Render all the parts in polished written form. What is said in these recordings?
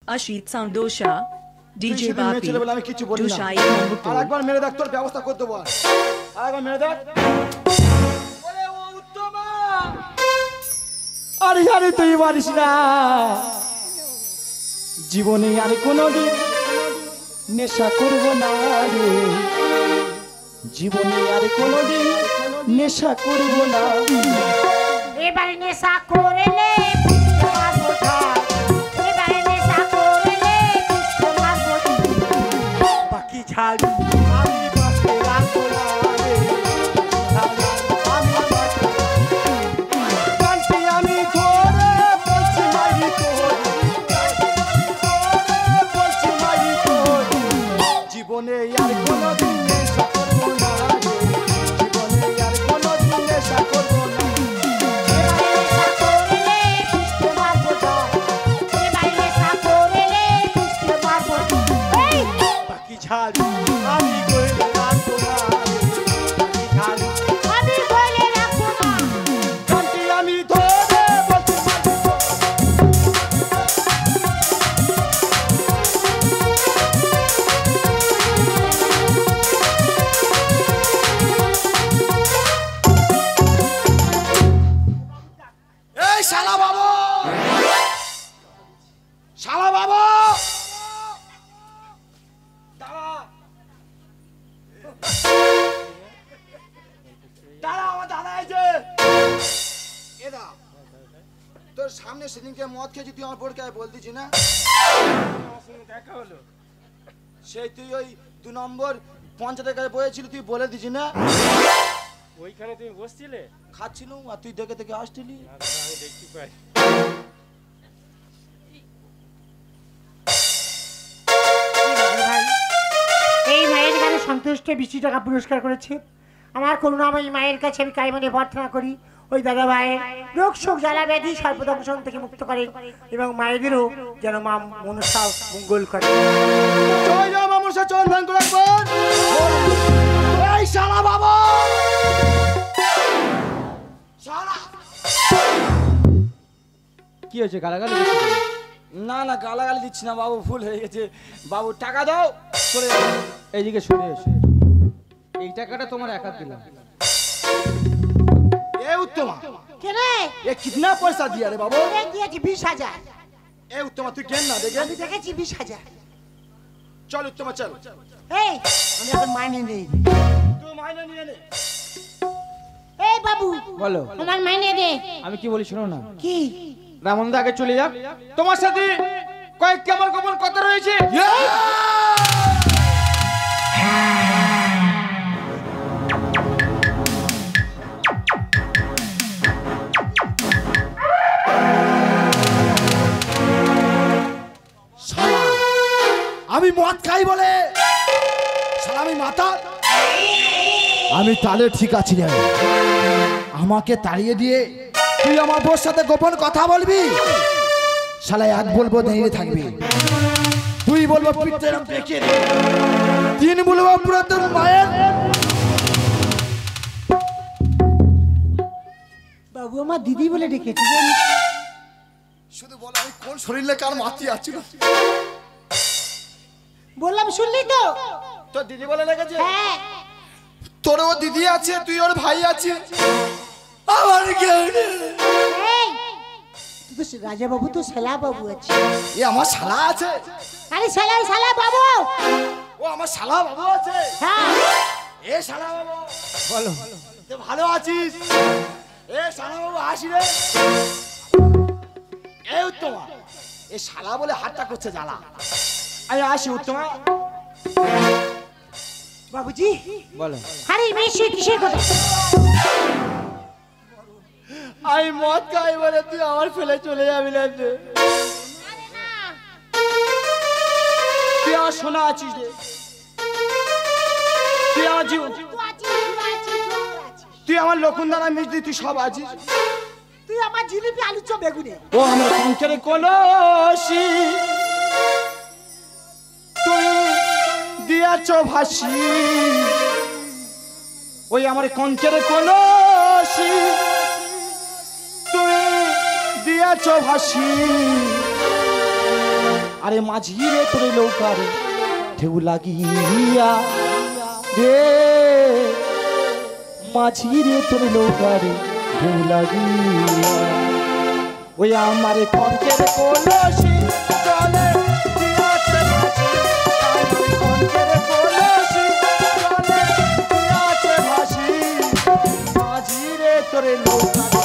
Ashit Soundosha, DJ Bapi, Dushai Mambupur. আরেকবার মেরে দেখ, তোর ব্যবস্থা করে দেবো। আরেকবার মেরে দেখ। আরে আরে তুই পারিস না, জীবনে আর কোনোদিন নেশা করব না রে, জীবনে আর কোনোদিন নেশা করব না। এবারে নেশা করলে বাকি ছাড় আমি বাঁচতে রাখবো না রে, আমি ধরে বলছি মারি তোর, বলছি মারি তোর, জীবনে আর কোনোদিন নেশা করব না রে, জীবনে আর কোনোদিন নেশা করব না। বাকি ছাড় আমি কইলে রাখবো না রে, বাকি ছাড় কান্তি আমি ধরে বলছি মারি তোর। এই শালা বাবু, শালা বাবু দাঁড়া, দাঁড়া, আমার দাদা আছে। এদা তোর সামনে সেদিনকে মদ খেয়েছি, তুই আমার বোরকে বল দিছি না, দেখা হলো সেই তুই ওই 2 নম্বর পঞ্চায়েতের কাছে বসেছিলি, তুই বলে দিছি না, ওইখানে তুমি বসছিলে? খাচ্ছিলাম আর তুই দেখে দেখে আসছিলি। আমি দেখতে পাই। এই মায়ের কাছে সন্তুষ্ট 20 টাকা পুরস্কার করেছে। আমার করুণাময়ী মায়ের কাছে আমি কাইমনে প্রার্থনা করি ওই দাদা ভাইয়ের রোগ শোক জ্বালা ব্যাধি সর্বদংশন থেকে মুক্ত করে এবং মায়েদেরও যেন মা মনসা মঙ্গল করে। জয় জয় মা মনসা, চন্দন করে একবার। এই শালা বাবা, শালা কি হয়েছে, গালাগালি? না না, গালাগালি দিচ্ছি না বাবু, ভুল হয়ে গেছে বাবু, টাকা দাও চলে যাও। এইদিকে শুনে এসে এই টাকাটা তোমার একা দিলাম। এ উত্তমা, কেনে এ কিতনা পয়সা দিয়া রে বাবু? এই দিয়েছি 20,000। এ উত্তমা তুই কেন না দেখে? আমি দেখেছি 20,000। চল উত্তমা চল। এই আমি এখন মাইনে নেই। তুই মাইনে নিয়ে নে। এই বাবু বলো। আমার মাইনে দে। আমি কি বলি শোনো না, কি? রামনদা আগে চলে যাক, তোমার সাথে কয়েকটি আমার গোপন কথা রয়েছে। শালা আমি মদ খাই বলে শালা আমি মাথা, আমি তাহলে ঠিক আছি রে, আমাকে তাড়িয়ে দিয়ে তুই আমার বোর সাথে গোপন কথা বলবি? শালা এক বলবো দাঁড়িয়ে থাকবি, তুই বলবো পিঠে পেকে, 3 বলবো পুরো তোর মায়ের। বাবু আমার দিদি বলে ডেকেছি। শুধু বল আমি কোন শরীরে কার মাতি আছি না, বললাম শুনলি তো? তোর দিদি বলে লেগেছে? হ্যাঁ। তোর ও দিদি আছে, তুই ওর ভাই আছে, আমার কেউ নেই। এই তুই তো রাজা বাবু তো শালা বাবু আছে। এ আমার শালা আছে। আরে শালা শালা বাবু, ও আমার শালা বাবু আছে। হ্যাঁ এ শালা বাবু বলো। তুই ভালো আছিস? এ শালা বাবু আসি রে। এ উত্তমা, এ শালা বলে হাতটা করছে জ্বালা, আমি আসি উত্তমা। বাবুজি বলো। আরে মেশে কিসের কথা? আমি মদ খাই বলে তুই আমার ফেলে চলে যাবি না রে, তুই আমার সোনা আছিস রে, তুই আমার জীবন, তুই আমার লক্ষণদানা মিষ্টি, তুই সব আছিস। তুই আমার জিলিপি আলু চপ বেগুনে। ও আমার কঙ্কের কলসি তুই দিয়াছ ভাসি, ওই আমার কঙ্কের কলসি তুই দিয়াছ ভাসি, আরে মাঝি রে তোরে লৌকারে ঢেউ লাগিয়া রে মাঝি রে তোরে লৌকারে ঢেউ লাগিয়া ওই আমারে কঙ্কের কলসি চলে দিয়াছে ভাসি আমার কঙ্কের কলসি চলে দিয়াছে ভাসি মাঝি রে তোরে লৌকারে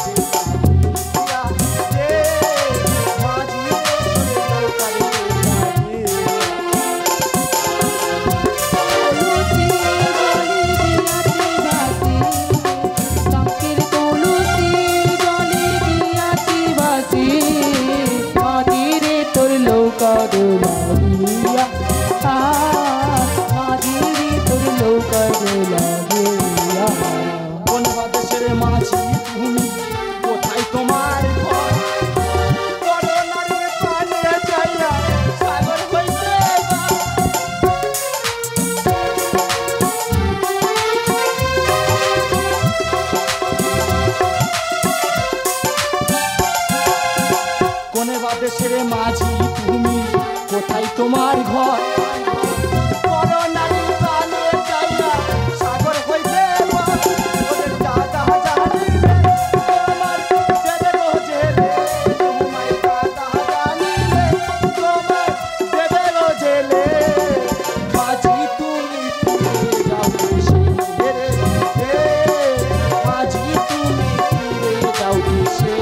দেশের মাঝি তুমি কোথায় তোমার ঘর করোনারি প্রাণে যাইয়া সাগর হইতে ওদের দাদা জানিলে তোমার দেবে রোজেলে তোমায় দাদা জানিলে তোমার দেবে রোজেলে মাঝি তুমি ফিরে যাও দেশে রে মাঝি তুমি ফিরে যাও দেশে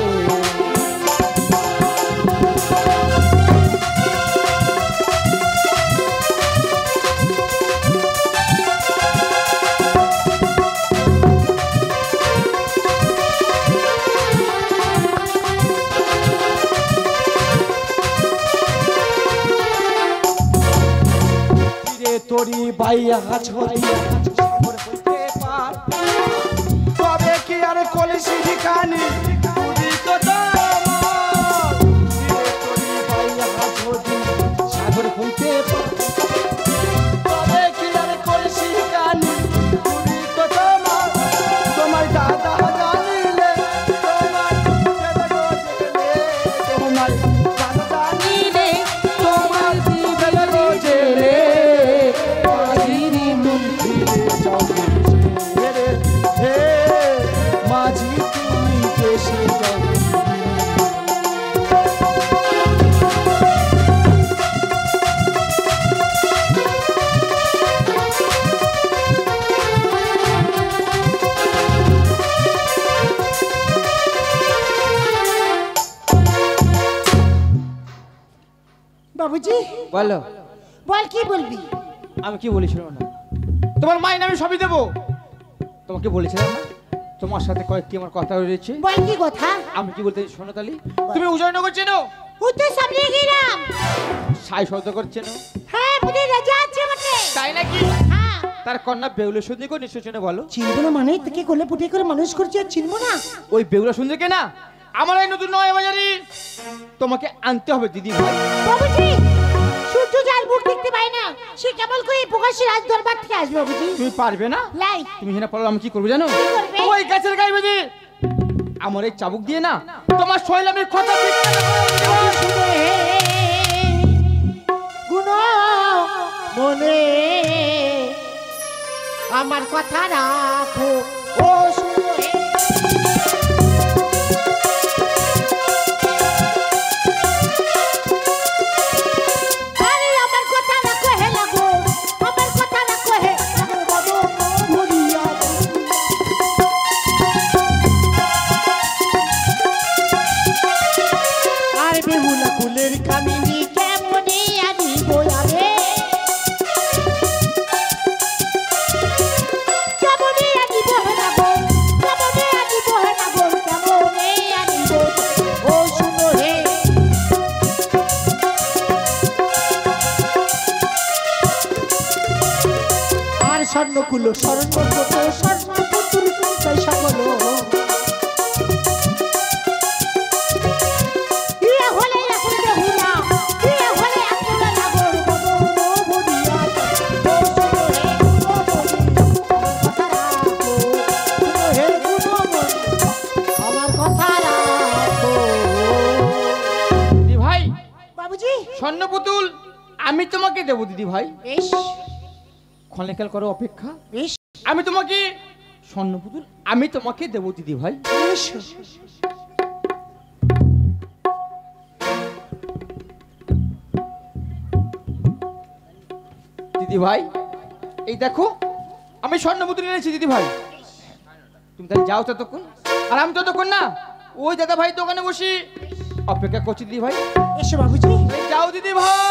তোরি বাইয়া ছড়ি সাগর হইতে পার তবে কি আর কলসি কানি তুই তো তোমার তোরি বাইয়া ছড়ি সাগর হইতে পার তবে কি আর কলসি কানি তুই তো তোমার তোমার দাদা জানিলে তোমার দেবে রোজেলে তোমার দাদা জানিলে তোমার দেবে রোজেলে মাঝি তুমি দেশে যাও বাবুজি বলো বল কি বলবি আমি কি বলেছিলাম না তোমার মাইনে আমি সবই দেবো তোমাকে বলেছিলাম না তোমার সাথে কয়েকটি আমার কথা রয়েছে বল কি কথা আমি কি বলতে শোনো তালি তুমি উদয়নগর চেনো উত্তর সামনে গিরাম সাই শব্দ করছে না হ্যাঁ বুঝে রাজা আছে বটে তাই নাকি হ্যাঁ তার কন্যা বেউলা সুন্দরীকে নিশ্চয় চেনো বলো চিনবো না মানে তোকে কোলে পুটে করে মানুষ করছি আর চিনবো না ওই বেউলা সুন্দরীকে না আমার এই নতুন নয় বাজারি তোমাকে আনতে হবে দিদি ভাই বাবুজি সূর্য যার মুখ দেখতে পায় না সে কেবল করে প্রকাশ্যে রাজ দরবার থেকে আসবে বাবুজি তুমি পারবে না লাই তুমি হেনা পারলে আমি কি করবো জানো কি করবে? ওই গাছের গায়ে বেঁধে আমার এই চাবুক দিয়ে না তোমার শৈলামের কথা গুণ মনে আমার কথা রাখো ও শুনে আমার কথা রাখো হে লাগো আমার কথা রাখো হে বাবু ভরিয়া আর বেহুলা ফুলের কামিনী কেমনে আনি গোয়াবে কেমনে আনি বহে না গো কেমনে আনি বহে না গো কেমনে আনি গো ও শুনো হে আর স্বর্ণকুলো স্বর্ণকত স্বর্ণপুতুল তাই সকল ইয়ে হলে এখন বেহুলা ইয়ে হলে এখন লাগর বদন বডিয়া ও শুনো হে গুণমণি আমার কথা রাখো দিদি ভাই বাবুজি স্বর্ণপুতুল আমি তোমাকে দেবো দিদি ভাই। বেশ ক্ষণকাল করো অপেক্ষা। বেশ আমি তোমাকে স্বর্ণ পুতুল আমি তোমাকে দেবো দিদি ভাই। বেশ দিদি ভাই এই দেখো আমি স্বর্ণ পুতুল এনেছি দিদি ভাই। তুমি তাহলে যাও ততক্ষণ, আর আমি ততক্ষণ না ওই দাদা ভাই দোকানে বসি অপেক্ষা করছি দিদি ভাই। এসো বাবুজি। যাও দিদি ভাই।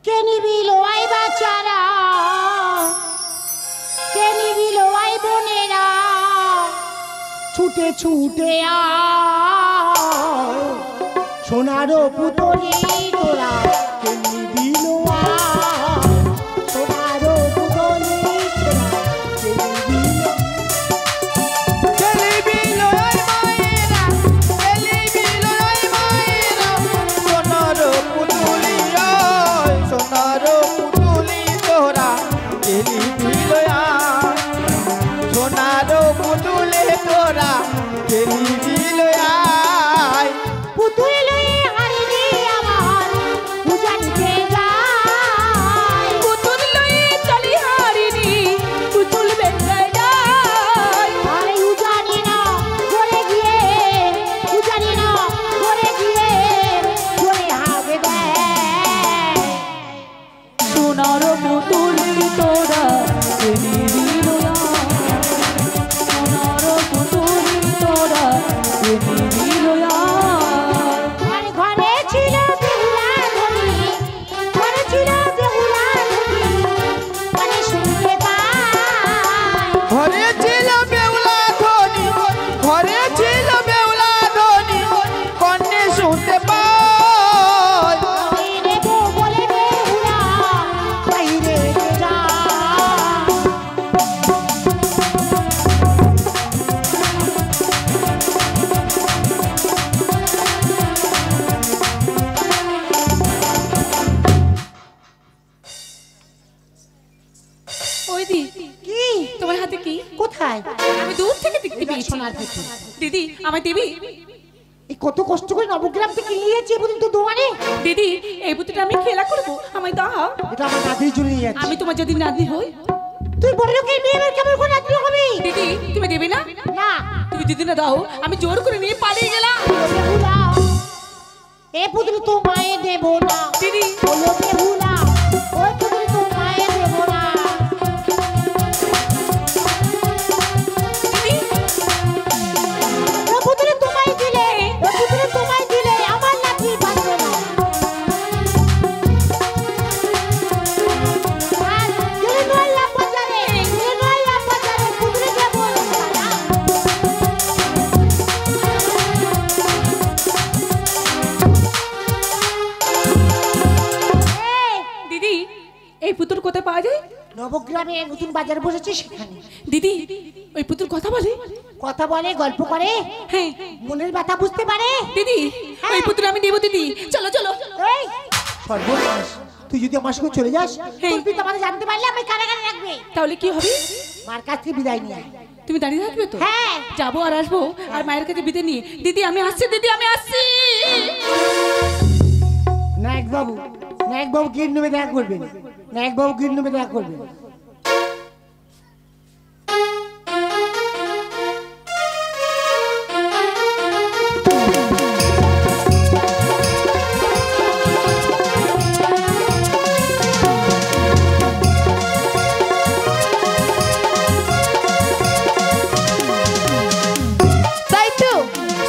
কে নিবিল আই বাচ্চারা, কে নিবিল আই বোনেরা, ছুটে ছুটে আয় সোনারো পুতলি তোরা, কে নিবিল আয় সোনারো পুতলি তোরা, কে নিবিল পুতুল লয়ে হারিনি আমার উজানিতে যায়, পুতুল লয়ে চলি হারিনি পুতুল বেঙ্গায় যায়। আরে উজানি না ঘরে গিয়ে, উজানি না ঘরে গিয়ে ঘরে হবে দেয়। সোনার পুতুল তোরা এনে দিল সোনার পুতুল তোরা এনে দিল। ঘরে ঘরে ছিল বেহুলা ধনী, ঘরে ছিল বেহুলা ধনী, মানে শুনতে পাই ঘরে ছিল বেউলা ধনী, ঘরে ছিল বেউলা ধনী, কন্যে শুনতে পাই। বাইরে গো বলে বেহুলা বাইরে যা। ওই দি কি তোমার হাতে কি? কোথায়? আমি দূর থেকে দেখতে পেয়েছি। সোনার পুতুল। দিদি আমায় দেবি? এই কত কষ্ট করে নবগ্রাম থেকে নিয়েছি পর্যন্ত দোকানে। দিদি এই পুতুলটা আমি খেলা করবো, আমায় দাও। এটা আমার দাদি চলে নিয়ে যাচ্ছে। আমি তোমার যদি নাতি হই, তুই বড় লোকের মেয়ে কেমন করে নাতি হবি? দিদি তুমি দেবে না? না তুমি দিদি না দাও, আমি জোর করে নিয়ে পালিয়ে গেলাম। বেহুলা, এ পুতুল তো মায়ে দেব না। দিদি বলো বেহুলা, ওই পুতুল তো মায়ে দেব না। দিদি ও পুতুল তোমায় দিলে, ও পুতুল তোমায় দিলে আমার নাতি বাঁচবে না। আর গেলে নয়লা বাজারে, গেলে নয়লা বাজারে পুতুলকে বলবো না। এই, দিদি এই পুতুল কোথায় পাওয়া যায়? নবগ্রামে নতুন বাজার বসেছে সেখানে। দিদি ওই পুতুল কথা বলে? কথা বলে, গল্প করে, হ্যাঁ মনের ব্যথা বুঝতে পারে। দিদি ওই পুতুল আমি দেবো দিদি। চলো চলো। এই সর্বনাশ, তুই যদি আমার সঙ্গে চলে যাস, হ্যাঁ। তোর পিতা মাতা জানতে পারলে আমি কারাগারে রাখবে। তাহলে কি হবে? মার কাছ থেকে বিদায় নিয়ে আয়। তুমি দাঁড়িয়ে থাকবে তো? হ্যাঁ। যাবো আর আসবো আর মায়ের কাছে বিদে নিয়ে। দিদি আমি আসছি, দিদি আমি আসছি। নায়ক বাবু, নায়ক বাবু গিরনুমে দেখা করবেন, নায়ক বাবু গিরনুমে দেখা করবেন। তাই তো,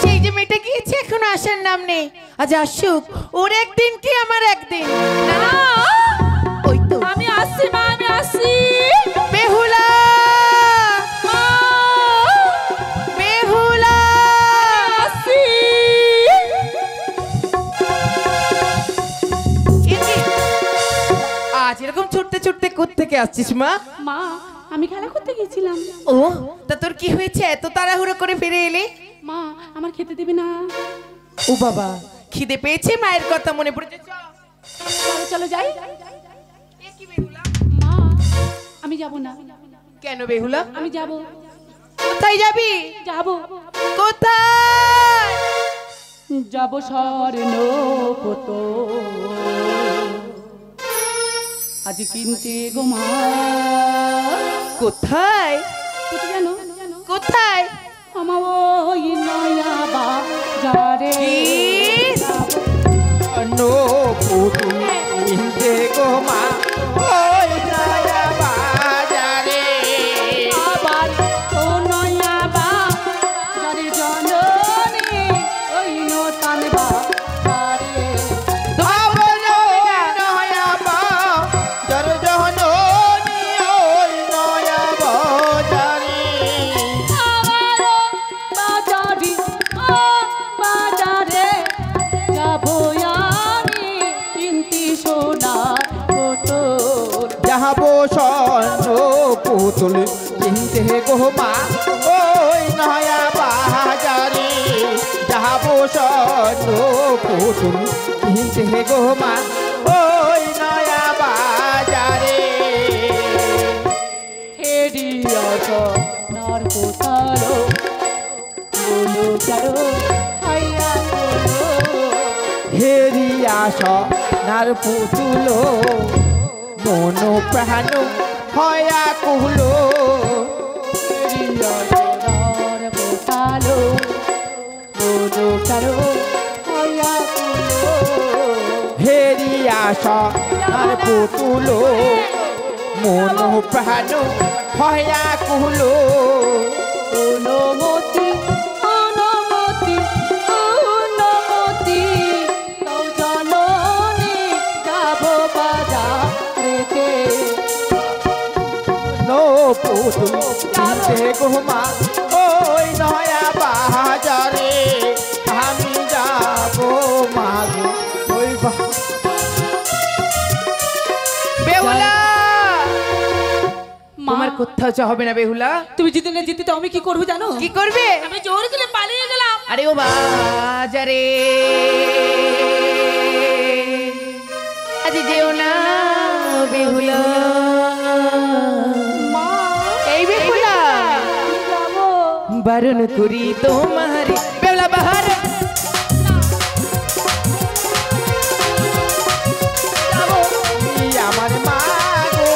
সেই যে মেয়েটা গিয়েছে এখন আসার নাম নেই। আজ আসুক, ওর একদিন কি আমার একদিন। না ওই তো আমি আসছি মা, আমি আসছি। বেহুলা, মা, বেহুলা, আসছি। এ কি? আজ এরকম ছুটতে ছুটতে কোত্থেকে আসছিস মা? মা আমি খেলা করতে গেছিলাম। ও তা তোর কি হয়েছে, এত তাড়াহুড়ো করে ফিরে এলি? মা আমার খেতে দেবে না? ও বাবা, খিদে পেয়েছে, মায়ের কথা মনে পড়েছে। চলো চলো যাই। মা আমি যাব না। কেন বেহুলা, আমি যাব। কোথায় যাবি? যাব। কোথায়? যাব স্বর্ণ কত আজ কিনতে গো মা। কোথায় কোথায় জানো? কোথায়? আমার ওই নয়া বাজারে। নো পুতুল কিনতে গো মা ওই নয়া বাজারে। আবার ও নয়া বাজারে জননী ওই নতান বাজারে। আবার নয়া বাজার জননী ওই নয়া বাজারে। আবার বাজারে বাজারে যাবো আমি কিনতে সোনার পুতুল। যাবো স্বর্ণ পুতুল কিনতে গো মা ওই নয়া বাজারে। যাবো স্বর্ণ পুতুল কিনতে গো মা ওই নয়া বাজারে। হেরিয়া সোনার কোথালো বলো কারো হাইয়া বলো। হেরিয়া সোনার পুতুল মন প্রাণ হয়া কুহলো। হেরিয়া সোনার কোথালো বলো কারো হাইয়া বলো। হেরিয়া সোনার পুতুল মন প্রাণ হয়া কুহলো। অনুমতি অনুমতি অনুমতি তাও জননী যাবো বাজারেতে। নো পুতুল কিনতে গো মা ওই নয়া বাজারে। আমি যাবো মাগো ওই বেহুলা। তোমার কোথাও যা হবে না বেহুলা। তুমি জিতে না জিতে তো আমি কি করবো জানো? কি করবে? আমি জোর করে পালিয়ে গেলাম। আরে ও বাজারে আজ যেও না বেহুলা। মা এই বেহুলা যাবো। বারণ করি তোমার বেহুলা বাহার। আমার মা গো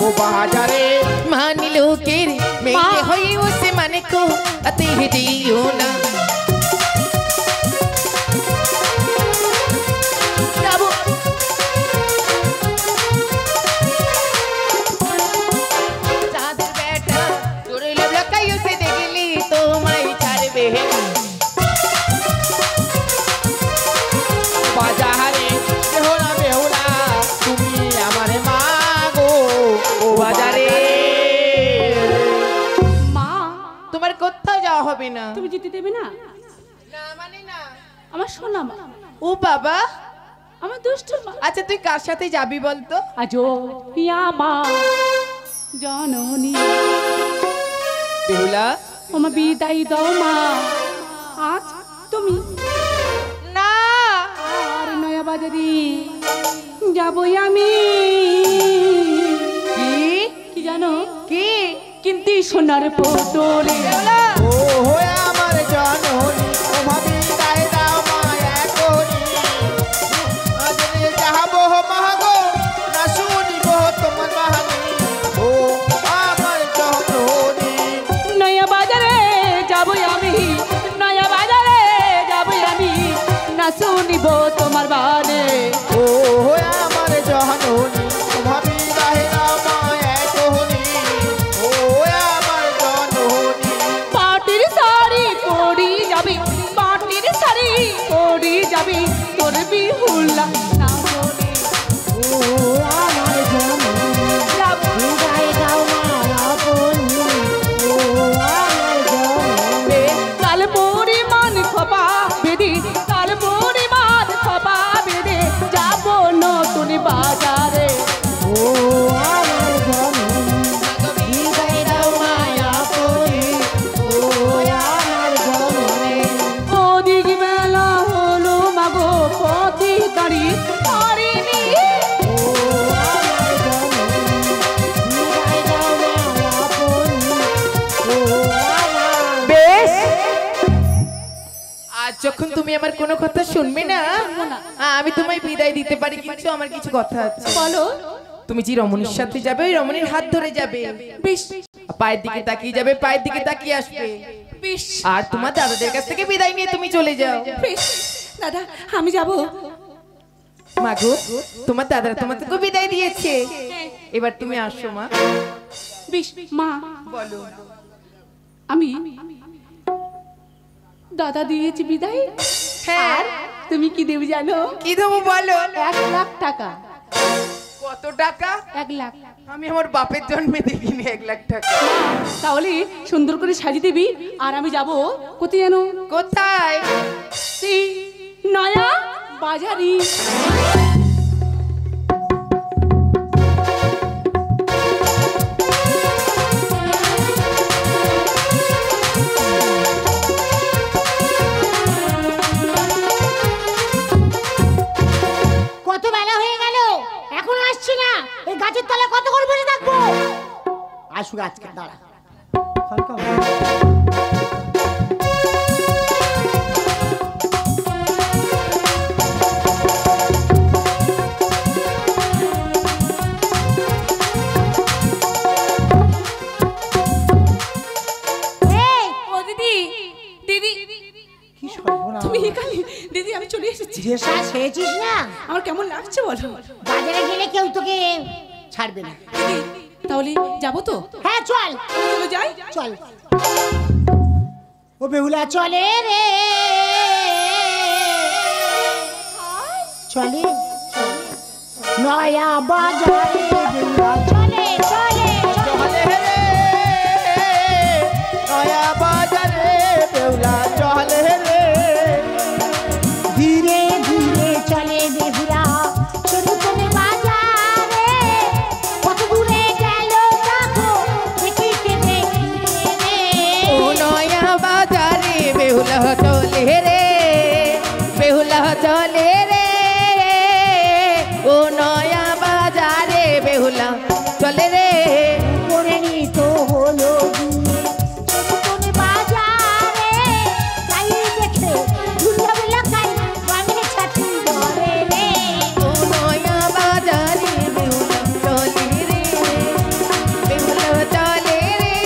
ও বাজারে। মানি লোকের মেয়ে হয়ে ওসে মানে কো আতে দিও না। যাবো চাঁদের বেটা তোর লবলাকাই ওসে দেখলি তোমায় ছাড়বে। বাজারে বেহুলা বেহুলা তুমি আমার মা গো ও বাজারে। মা তোমার কোথাও যাওয়া হবে না। তুমি জিতে দেবে না? না মানে না। আমার সোনা মা, ও বাবা, আমার দুষ্ট মা। আচ্ছা তুই কার সাথে যাবি বলতো? আজো পিয়া মা জননী বেহুলা আমার বিদায় দাও মা। আজ তুমি না আর নয়া বাজারে যাবই আমি। কি কি জানো? কি কিন্তু সোনার পুতুলে। বেহুলা ও হয়ে আমার জননী ও ভাবি দাই দাও মায়া করি। আজরে যাবো মা গো না শুনিব তোমার বাহানি। ও আমার জননী নয়া বাজারে যাবই আমি, নয়া বাজারে যাবই আমি, না শুনিব তোমার বানে। ও হয়ে আমার জননী ও ভাবি দাই দাও মায়া করি। ও আমার জননী পাটির শাড়ি পরি যাবি, পাটির শাড়ি পরি যাবি, তোর বিহুলা না বলে। ও আমার জননী বিদায় দাও মায়া বলি। ও আমার জননী কাল পরিমাণ খপা বেদি, কাল পরিমাণ খপা বেদে যাব নতুন বাজারে। ও আমার জননী বিদায় দাও মায়া বলি। ও আমার জননী ওদিক বেলা হলো মাগো পথি দাঁড়ি আজ যখন তুমি আমার কোনো কথা শুনবে না, আমি তোমায় বিদায় দিতে পারি, কিন্তু আমার কিছু কথা আছে। বলো। তুমি যে রমণীর সাথে যাবে, ওই রমণীর হাত ধরে যাবে, বেশ। পায়ের দিকে তাকিয়ে যাবে, পায়ের দিকে তাকিয়ে আসবে, বেশ। আর তোমার দাদাদের কাছ থেকে বিদায় নিয়ে তুমি চলে যাও। বেশ দাদা, আমি যাব। মাগো, তোমার দাদারা তোমাকে বিদায় দিয়েছে, এবার তুমি আসো মা। বেশ মা, বলো। আমি দাদা দিয়েছি বিদায়। হ্যাঁ, তুমি কি দেবে জানো? কি দেবো বলো? 1 লাখ টাকা। কত টাকা? 1 লাখ। আমি আমার বাপের জন্মে দেখিনি 1 লাখ টাকা। তাহলে সুন্দর করে সাজিয়ে দিবি, আর আমি যাব কোথায় জানো? কোথায়? সেই নয়া বাজারি। কত বেলা হয়ে গেল, এখনো আসছি না? এই গাছের তলায় কত করে বসে থাকবো? আসুক আজকে, দাঁড়া। ও দিদি, দিদি কি সর্বনাশ! তুমি এখানে? দিদি আমি চলে এসেছি। যে শাক খেয়েছিস না, আমার কেমন লাগছে বলো? বাজারে গেলে কেউ তোকে ছাড়বে না। দিদি তাহলে যাবো তো? হ্যাঁ চল, চলে যাই। চল। ও বেহুলা চলে রে, চলে নয়া বাজারে, বেহুলা চলে চলে চলে রে নয়া বাজারে, বেহুলা চলে রে। ধীরে ধীরে চলে বেহুলা চলে বাজারে, কত দূরে গেল দেখো, দেখিতে দেখিতে রে। ও নয়া বাজারে বেহুলা চলে রে, বেহুলা চলে রে। ও নয়া বাজারে বেহুলা চলে রে। করে নিত হলো বিয়ে বাজারে, তাই দেখে দুর্গা বেলা খাই বামিনে ছাতি ধরে রে। ও নয়া বাজারে বেহুলা চলে রে, বেহুলা চলে রে।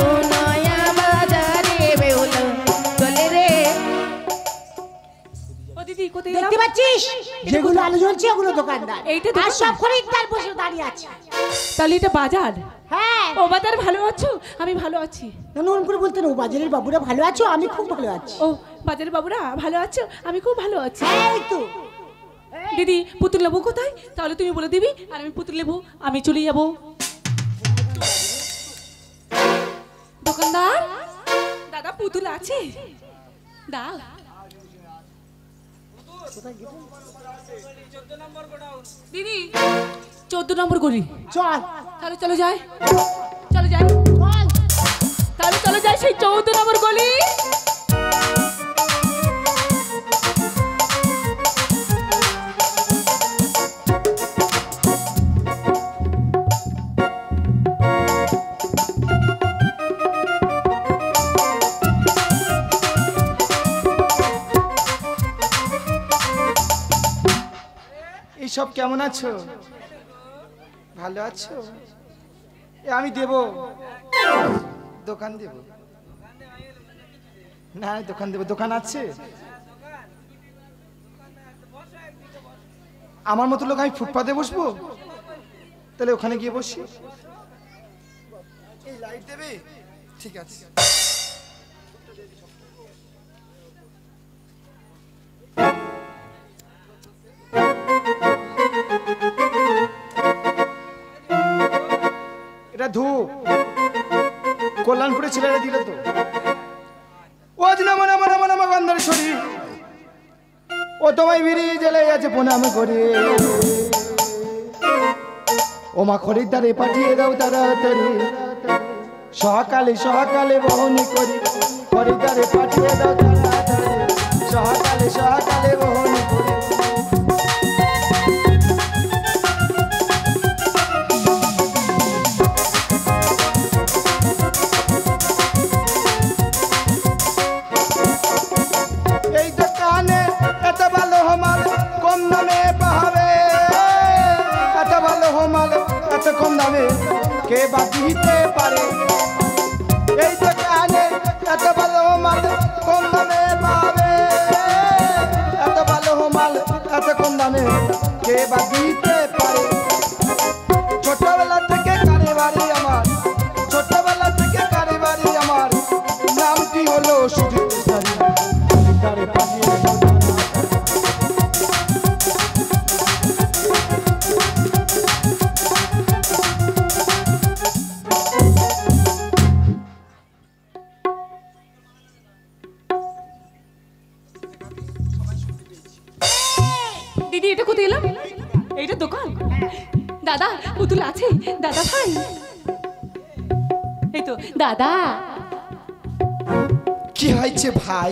ও নয়া বাজারে বেহুলা চলে রে। ও দিদি কোথায় দেখতে এলাম? পাচ্ছিস যেগুলো আলো জ্বলছে ওগুলো দোকানদার, এইটা আর দোকানদার? সব খরিদ্দার বসে দাঁড়িয়ে আছে। তাহলে এটা বাজার? হ্যাঁ, ও বাজার, ভালো আছো? আমি ভালো আছি। নতুন করে বলতেন, ও বাজারের বাবুরা ভালো আছো? আমি খুব ভালো আছি। ও বাজারের বাবুরা ভালো আছো? আমি খুব ভালো আছি। হ্যাঁ এই তো। দিদি পুতুল নেবো কোথায়? তাহলে তুমি বলে দিবি, আর আমি পুতুল নেবো, আমি চলে যাবো। দোকানদার দাদা, পুতুল আছে? দাও। দিদি 14 নম্বর গলি। চল তাহলে চলো যাই, চলো যাই, চল। তাহলে চলো যাই সেই 14 নম্বর গলি। এইসব কেমন আছো? ভালো আছো? আমি দেব, দোকান দেব না, দোকান দেব। দোকান আছে আমার মতো লোক? আমি ফুটপাতে বসবো? তাহলে ওখানে গিয়ে বসি। এই লাইট দেবে? ঠিক আছে। এটা ধূপ কল্যাণপুরে ছেলেরা দিল তো। ও নামা নামা নামা নামা গন্ধেশ্বরী, ও তোমায় বিড়ি জ্বলে গেছে প্রণাম করে। ও মা খরিদ্দারে পাঠিয়ে দাও তাড়াতাড়ি, সকালে সকালে বহনি করি। খরিদ্দারে পাঠিয়ে দাও তাড়াতাড়ি, সকালে সকালে বহনি করি। বাঁধিতে পারে এই দোকানে এত ভালো মাল কম দামে পাবে এত ভালো মাল এত কম দামে কে বাঁধিতে পারে ছোটবেলা থেকে কারিবারি আমার ছোটবেলা থেকে কারিবারি আমার নামটি হলো সুজিত সারি তারে পাঠিয়ে দিদি এটা কোথায় এলাম? এইটা দোকান? দাদা পুতুল আছে? দাদা ভাই এই তো দাদা। কি হয়েছে ভাই?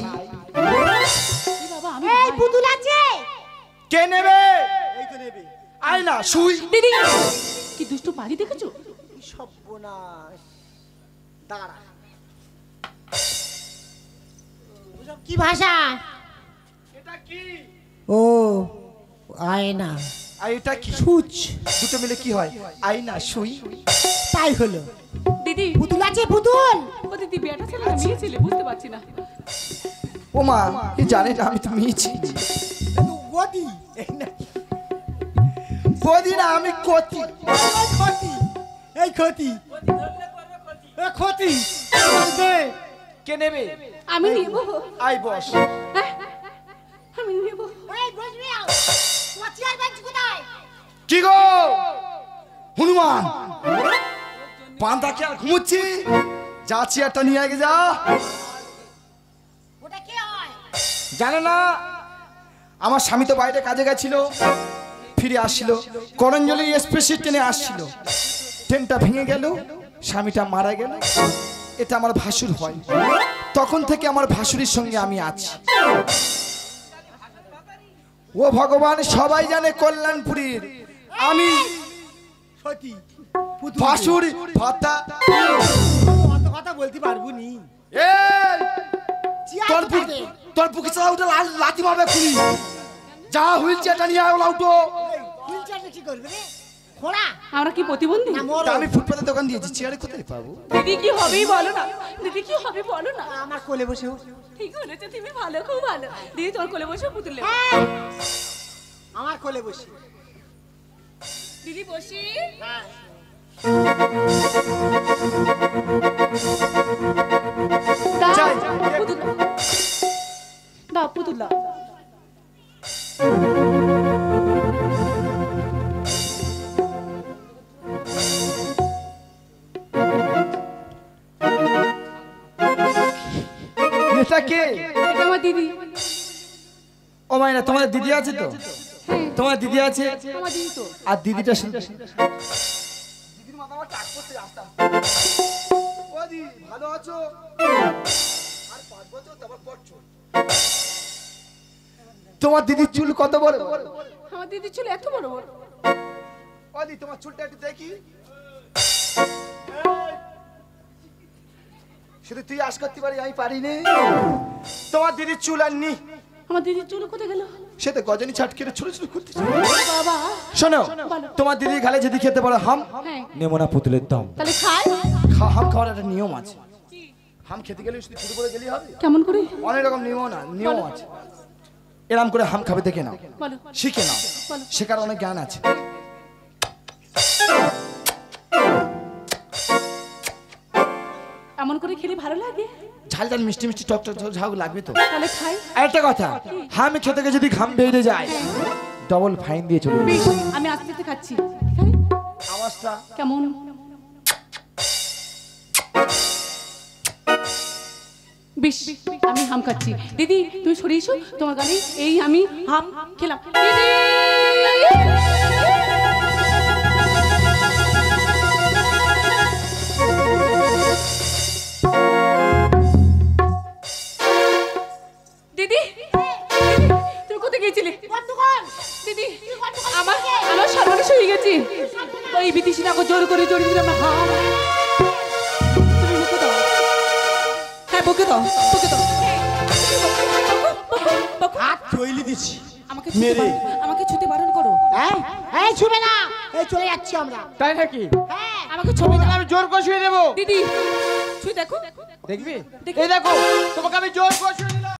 কি বাবা আমি এই পুতুল আছে? কে নেবে? এই তো নেবে। আয় না শুই। দিদি কি দুষ্ট পারি দেখেছো? সর্বনাশ দাঁড়া কি ভাষা? এটা কি? ও আয়না আর এটা কি? সুচ দুটো মিলে কি হয়? আয় না শুই। তাই হলো। দিদি পুতুল আছে পুতুল? ও দিদি বেটা ছেলে না মেয়ে ছেলে বুঝতে পারছি না। ও মা কি জানে না আমি তো মিছি গদি বদি না আমি কতি ক্ষতি এই ক্ষতি এ ক্ষতি কে নেবে? আমি নেব। আয় বস। আমি নেব। এই বসবি তোমার চেয়ার বেঞ্চ কোথায়? কি গো হনুমান পান্তা কি আর ঘুমোচ্ছি যা চেয়ারটা নিয়ে আগে যা ওটা কে হয়? জানে না আমার স্বামী তো বাইরে কাজে গেছিল ফিরে আসছিল করঞ্জলি এক্সপ্রেসের ট্রেনে আসছিল ট্রেনটা ভেঙে গেল স্বামীটা মারা গেল এটা আমার ভাসুর হয় তখন থেকে আমার ভাসুরের সঙ্গে আমি আছি ও ভগবান সবাই জানে কল্যাণপুরীর আমি সতী ভাসুর ভাতা অত কথা বলতে পারবো নি। এই চেয়ার তোর কোথায়? তোর বুকে চলা উঠে লাথি মারবে খুনি যা হুইল চেয়ারটা নিয়ে আয় ওলা উঠো হুইল চেয়ারটা কি করবে রে? ঘোড়া আমরা কি প্রতিবন্ধী? না মোর তা আমি ফুটপাতের দোকান দিয়েছি চেয়ারে কোথায় পাবো দিদি কি হবেই বলো না। দিদি কি হবে বলো না। আমার কোলে বসে ঠিক হয়েছে তুমি ভালো খুব ভালো। দিদি তোর কোলে বসে পুতুল নেব। আমার কোলে বসে দিদি বসি। দাও যাই। পুতুল দাও। দাও পুতুল দাও। এটা কে এটা আমার দিদি। ও মাইনা তোমার দিদি আছে তো হ্যাঁ তোমার দিদি আছে আমার দিদি তো। আর দিদিটা শুনতে দিদির মাথা আমার টাক করতে আসতাম ও দি ভালো আছো আর 5 বছর তারপর পড়ছো তোমার দিদির চুল কত বড় আমার দিদি ছিল এত বড় বড়। ও দি তোমার চুলটা একটু দেখি শুধু তুই আশ করতে পারি আমি পারিনি তোমার দিদির চুল আর নি আমার দিদির চুল কোথায় গেল? সে তো গজনী ছাট কেটে ছোট ছোট করতেছে বাবা শোনো তোমার দিদির গালে যদি খেতে পারো হাম হ্যাঁ নেমো না পুতুলের দম তাহলে খাই। হাম খাওয়ার একটা নিয়ম আছে হাম খেতে গেলে শুধু ছোট করে গেলেই হবে কেমন করে অনেক রকম নিয়ম আছে এরম করে হাম খাবে দেখে নাও বলো। শিখে নাও বলো। শেখার অনেক জ্ঞান আছে এমন করে খেলে ভালো লাগে? ঝাল ঝাল মিষ্টি মিষ্টি টক টক ঝাল লাগবে তো তাহলে খাই। একটা কথা হাম খেতে গিয়ে যদি ঘাম বেরিয়ে যায় ডবল ফাইন দিয়ে চলে বেশ আমি আস্তে আস্তে খাচ্ছি। খাই। আওয়াজটা কেমন? বেশ আমি হাম খাচ্ছি। দিদি তুমি সরে এসো তোমার গালে এই আমি হাম খেলাম। দিদি দিদি তুমি কোথায় গিয়েছিলে? দিদি আমার আমার সর্বনাশ হয়ে গেছে। ওই বিদেশি না জোর করে জড়িয়ে দিলাম না। হাম তুমি বকে দাও। হ্যাঁ বকে দাও বকে দাও। হাত চইলি দিছি আমাকে আমাকে ছুতে বারণ করো। হ্যাঁ এই ছুবে না এই চলে যাচ্ছি আমরা তাই নাকি হ্যাঁ আমাকে ছবি দাও। আমি জোর করে শুয়ে দেবো। দিদি ছুঁই দেখো দেখবি? এই দেখো, তোমাকে আমি জোর করে শুয়ে দিলাম।